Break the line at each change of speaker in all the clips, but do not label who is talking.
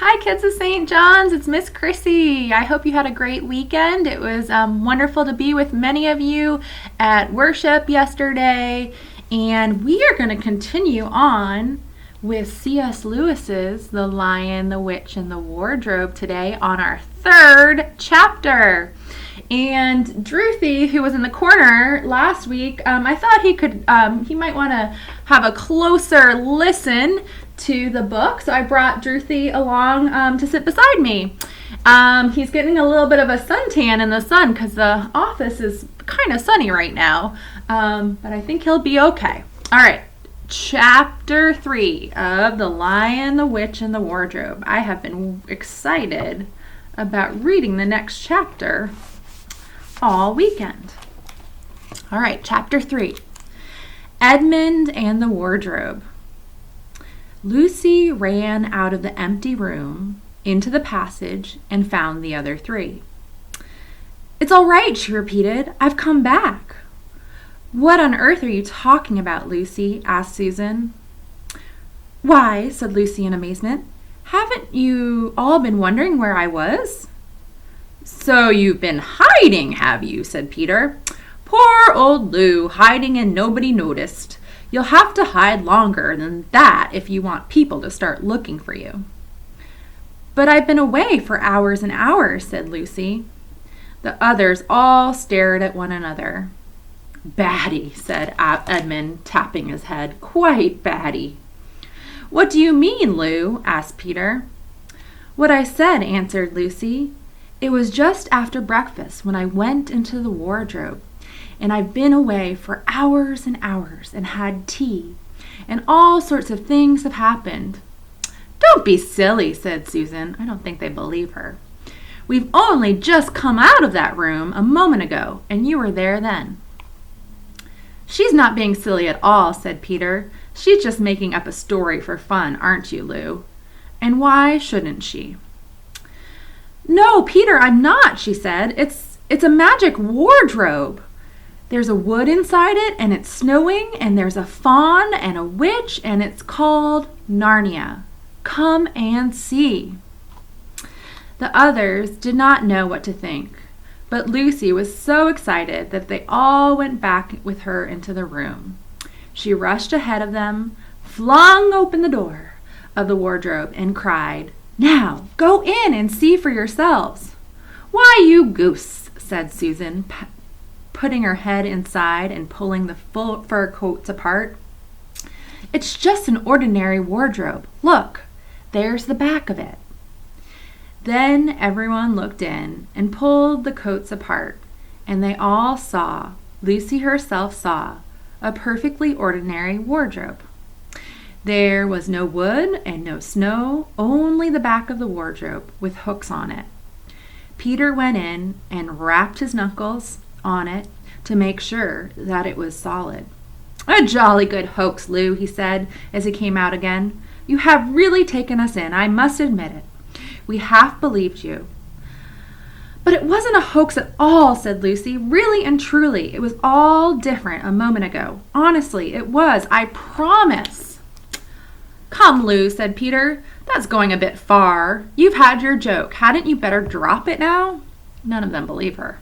Hi, kids of St. John's. It's Miss Chrissy. I hope you had a great weekend. It was wonderful to be with many of you at worship yesterday. And we are going to continue on with C.S. Lewis's The Lion, the Witch, and the Wardrobe today on our third chapter. And Druthy, who was in the corner last week, I thought he might want to have a closer listen to the book, so I brought Druthy along to sit beside me. He's getting a little bit of a suntan in the sun because the office is kind of sunny right now, but I think he'll be okay. All right, Chapter 3 of The Lion, the Witch, and the Wardrobe. I have been excited about reading the next chapter all weekend. All right, Chapter 3, Edmund and the Wardrobe. Lucy ran out of the empty room into the passage and found the other three. "It's all right," she repeated. "I've come back." "What on earth are you talking about, Lucy?" asked Susan. "Why," said Lucy in amazement, "haven't you all been wondering where I was?" "So you've been hiding, have you?" said Peter. "Poor old Lou, hiding and nobody noticed. You'll have to hide longer than that if you want people to start looking for you." "But I've been away for hours and hours," said Lucy. The others all stared at one another. "Batty," said Edmund, tapping his head. "Quite batty." "What do you mean, Lou?" asked Peter. "What I said," answered Lucy. "It was just after breakfast when I went into the wardrobe. And I've been away for hours and hours and had tea, and all sorts of things have happened." "Don't be silly," said Susan. I don't think they believe her. "We've only just come out of that room a moment ago, and you were there then." "She's not being silly at all," said Peter. "She's just making up a story for fun, aren't you, Lou? And why shouldn't she?" "No, Peter, I'm not," she said. It's a magic wardrobe. There's a wood inside it, and it's snowing, and there's a faun and a witch, and it's called Narnia. Come and see." The others did not know what to think, but Lucy was so excited that they all went back with her into the room. She rushed ahead of them, flung open the door of the wardrobe, and cried, "Now, go in and see for yourselves." "Why, you goose," said Susan, putting her head inside and pulling the full fur coats apart. "It's just an ordinary wardrobe. Look, there's the back of it." Then everyone looked in and pulled the coats apart, and they all saw, Lucy herself saw, a perfectly ordinary wardrobe. There was no wood and no snow, only the back of the wardrobe with hooks on it. Peter went in and rapped his knuckles on it to make sure that it was solid. "A jolly good hoax, Lou," he said as he came out again. "You have really taken us in, I must admit it. We half believed you." "But it wasn't a hoax at all," said Lucy. "Really and truly, it was all different a moment ago. Honestly, it was, I promise." "Come, Lou," said Peter. "That's going a bit far. You've had your joke. Hadn't you better drop it now?" None of them believe her.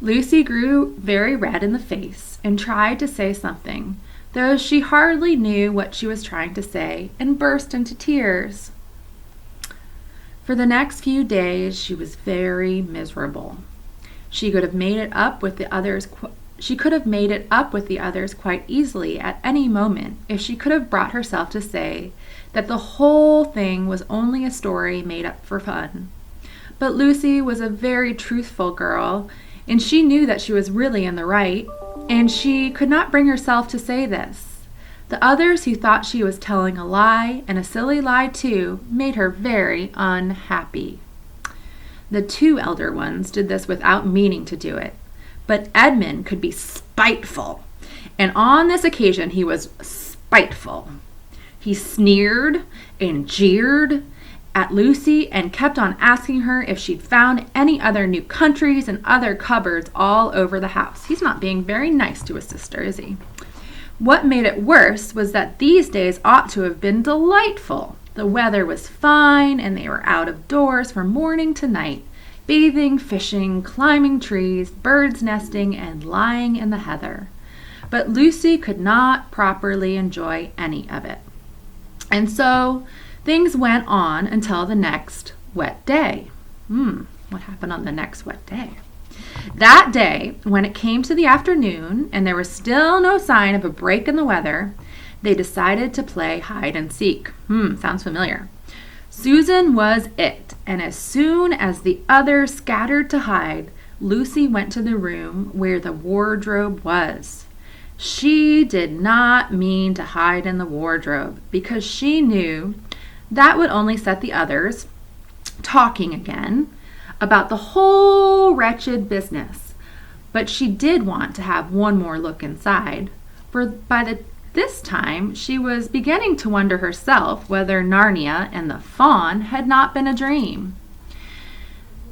Lucy grew very red in the face and tried to say something, though she hardly knew what she was trying to say, and burst into tears. For the next few days she was very miserable. She could have made it up with the others quite easily at any moment if she could have brought herself to say that the whole thing was only a story made up for fun. But Lucy was a very truthful girl, and she knew that she was really in the right, and she could not bring herself to say this. The others who thought she was telling a lie, and a silly lie too, made her very unhappy. The two elder ones did this without meaning to do it, but Edmund could be spiteful, and on this occasion he was spiteful. He sneered and jeered at Lucy and kept on asking her if she'd found any other new countries and other cupboards all over the house. He's not being very nice to his sister, is he? What made it worse was that these days ought to have been delightful. The weather was fine, and they were out of doors from morning to night, bathing, fishing, climbing trees, birds nesting, and lying in the heather. But Lucy could not properly enjoy any of it. And so things went on until the next wet day. What happened on the next wet day? That day, when it came to the afternoon and there was still no sign of a break in the weather, they decided to play hide and seek. Sounds familiar. Susan was it, and as soon as the others scattered to hide, Lucy went to the room where the wardrobe was. She did not mean to hide in the wardrobe because she knew that would only set the others talking again about the whole wretched business. But she did want to have one more look inside, for by this time she was beginning to wonder herself whether Narnia and the fawn had not been a dream.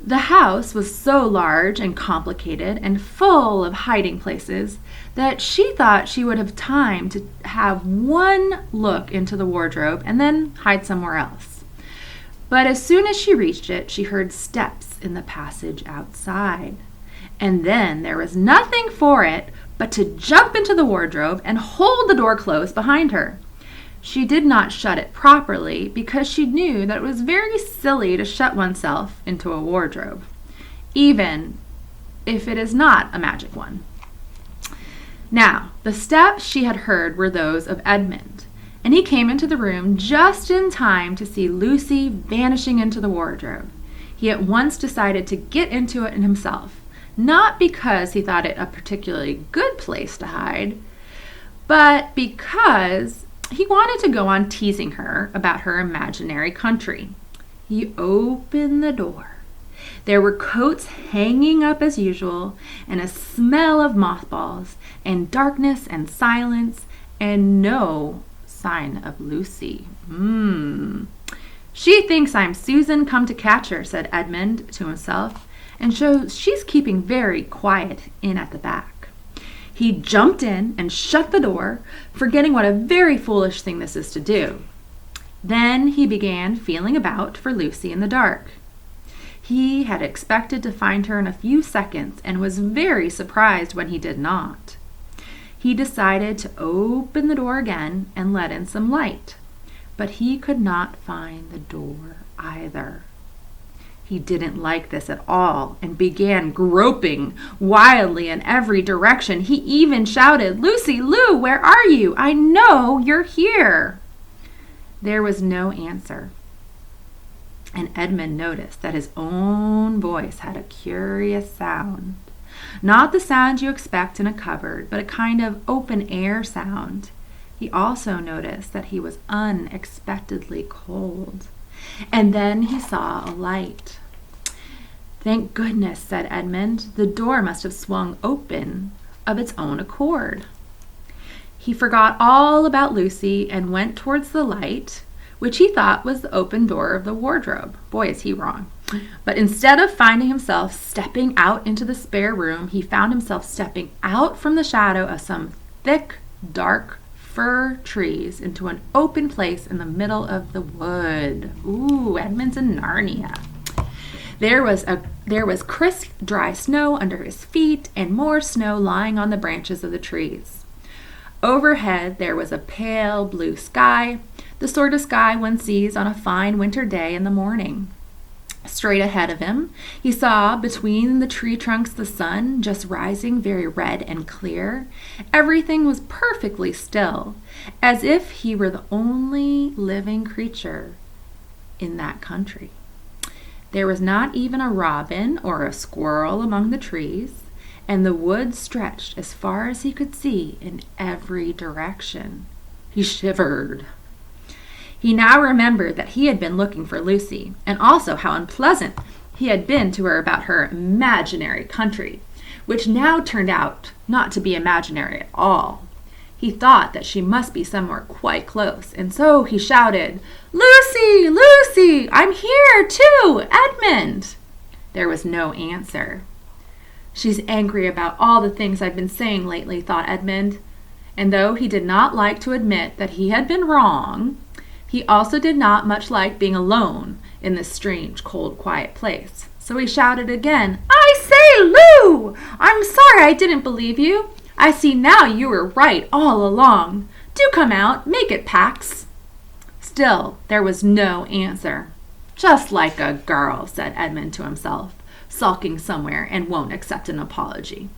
The house was so large and complicated and full of hiding places that she thought she would have time to have one look into the wardrobe and then hide somewhere else. But as soon as she reached it, she heard steps in the passage outside. And then there was nothing for it but to jump into the wardrobe and hold the door closed behind her. She did not shut it properly because she knew that it was very silly to shut oneself into a wardrobe, even if it is not a magic one. Now, the steps she had heard were those of Edmund, and he came into the room just in time to see Lucy vanishing into the wardrobe. He at once decided to get into it himself, not because he thought it a particularly good place to hide, but because he wanted to go on teasing her about her imaginary country. He opened the door. There were coats hanging up as usual, and a smell of mothballs, and darkness and silence, and no sign of Lucy. She thinks I'm Susan come to catch her, said Edmund to himself, and shows she's keeping very quiet in at the back. He jumped in and shut the door, forgetting what a very foolish thing this is to do. Then he began feeling about for Lucy in the dark. He had expected to find her in a few seconds and was very surprised when he did not. He decided to open the door again and let in some light, but he could not find the door either. He didn't like this at all and began groping wildly in every direction. He even shouted, "Lucy, Lou, where are you? I know you're here." There was no answer, and Edmund noticed that his own voice had a curious sound. Not the sound you expect in a cupboard, but a kind of open-air sound. He also noticed that he was unexpectedly cold. And then he saw a light. "Thank goodness," said Edmund. "The door must have swung open of its own accord." He forgot all about Lucy and went towards the light, which he thought was the open door of the wardrobe. Boy, is he wrong. But instead of finding himself stepping out into the spare room, he found himself stepping out from the shadow of some thick, dark fir trees into an open place in the middle of the wood. Ooh, Edmund's in Narnia. There was crisp, dry snow under his feet and more snow lying on the branches of the trees. Overhead, there was a pale blue sky, the sort of sky one sees on a fine winter day in the morning. Straight ahead of him, he saw between the tree trunks the sun just rising very red and clear. Everything was perfectly still, as if he were the only living creature in that country. There was not even a robin or a squirrel among the trees, and the wood stretched as far as he could see in every direction. He shivered. He now remembered that he had been looking for Lucy, and also how unpleasant he had been to her about her imaginary country, which now turned out not to be imaginary at all. He thought that she must be somewhere quite close, and so he shouted, "Lucy, Lucy, I'm here too, Edmund!" There was no answer. "She's angry about all the things I've been saying lately," thought Edmund, and though he did not like to admit that he had been wrong, He also did not much like being alone in this strange, cold, quiet place. So he shouted again, "I say, Lou! I'm sorry I didn't believe you. I see now you were right all along. Do come out, make it, Pax." Still, there was no answer. "Just like a girl," said Edmund to himself, sulking somewhere and won't accept an apology.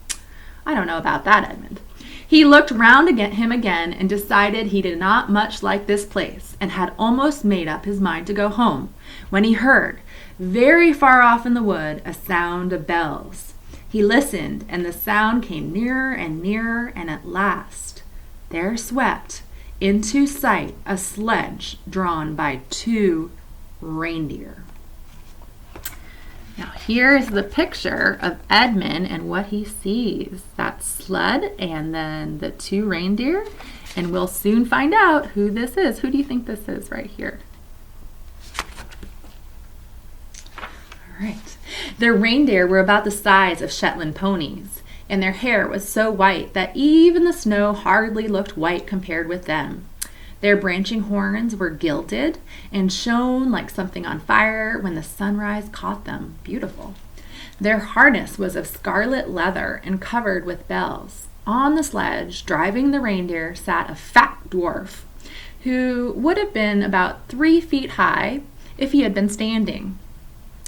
I don't know about that, Edmund. He looked round him again and decided he did not much like this place and had almost made up his mind to go home when he heard, very far off in the wood, a sound of bells. He listened, and the sound came nearer and nearer, and at last there swept into sight a sledge drawn by 2 reindeer. Now here's the picture of Edmund and what he sees. That sled and then the 2 reindeer, and we'll soon find out who this is. Who do you think this is right here? All right. The reindeer were about the size of Shetland ponies, and their hair was so white that even the snow hardly looked white compared with them. Their branching horns were gilded and shone like something on fire when the sunrise caught them. Beautiful. Their harness was of scarlet leather and covered with bells. On the sledge, driving the reindeer, sat a fat dwarf who would have been about 3 feet high if he had been standing.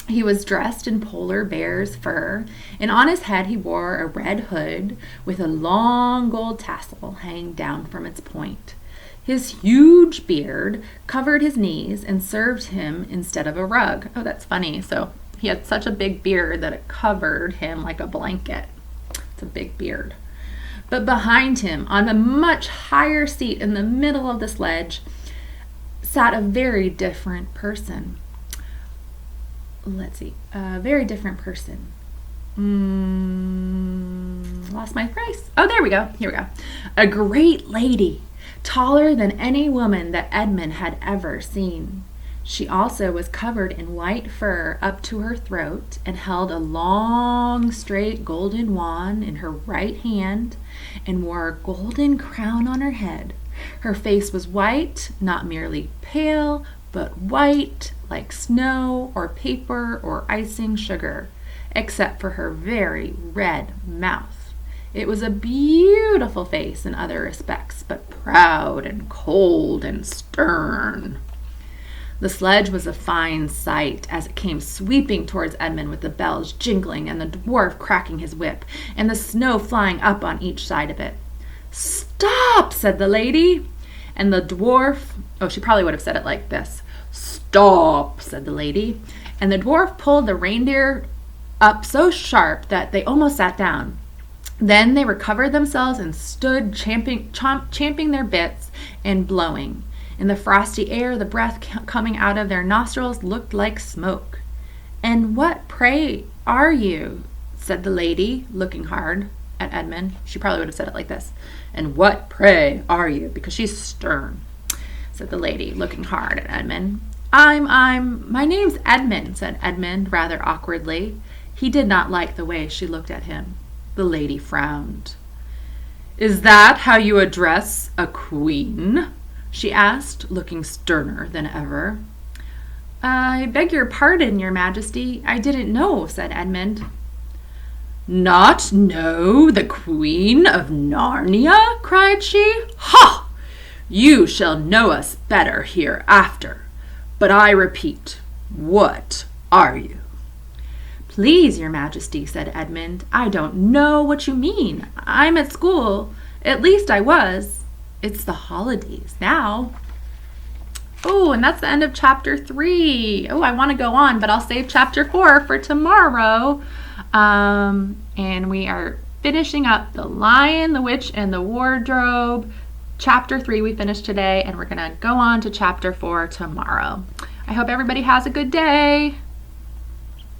He was dressed in polar bear's fur, and on his head he wore a red hood with a long gold tassel hanging down from its point. His huge beard covered his knees and served him instead of a rug. Oh, that's funny. So he had such a big beard that it covered him like a blanket. It's a big beard. But behind him, on a much higher seat in the middle of the sledge, sat a very different person. Let's see. A very different person. Lost my place. Oh, there we go. Here we go. A great lady, taller than any woman that Edmund had ever seen. She also was covered in white fur up to her throat and held a long, straight golden wand in her right hand and wore a golden crown on her head. Her face was white, not merely pale, but white like snow or paper or icing sugar, except for her very red mouth. It was a beautiful face in other respects, but proud and cold and stern. The sledge was a fine sight as it came sweeping towards Edmund with the bells jingling and the dwarf cracking his whip and the snow flying up on each side of it. "Stop!" said the lady. And the dwarf, she probably would have said it like this. "Stop!" said the lady. And the dwarf pulled the reindeer up so sharp that they almost sat down. Then they recovered themselves and stood champing their bits and blowing. In the frosty air, the breath coming out of their nostrils looked like smoke. "And what, pray, are you?" said the lady, looking hard at Edmund. She probably would have said it like this. "And what, pray, are you?" Because she's stern, said the lady, looking hard at Edmund. My name's Edmund," said Edmund rather awkwardly. He did not like the way she looked at him. The lady frowned. "Is that how you address a queen?" she asked, looking sterner than ever. "I beg your pardon, your majesty. I didn't know," said Edmund. "Not know the Queen of Narnia?" cried she. "Ha! You shall know us better hereafter. But I repeat, what are you?" "Please, your majesty," said Edmund, "I don't know what you mean. I'm at school. At least I was. It's the holidays now." Oh, and that's the end of chapter 3. Oh, I want to go on, but I'll save chapter 4 for tomorrow. And we are finishing up The Lion, the Witch, and the Wardrobe. Chapter 3 we finished today, and we're going to go on to chapter 4 tomorrow. I hope everybody has a good day.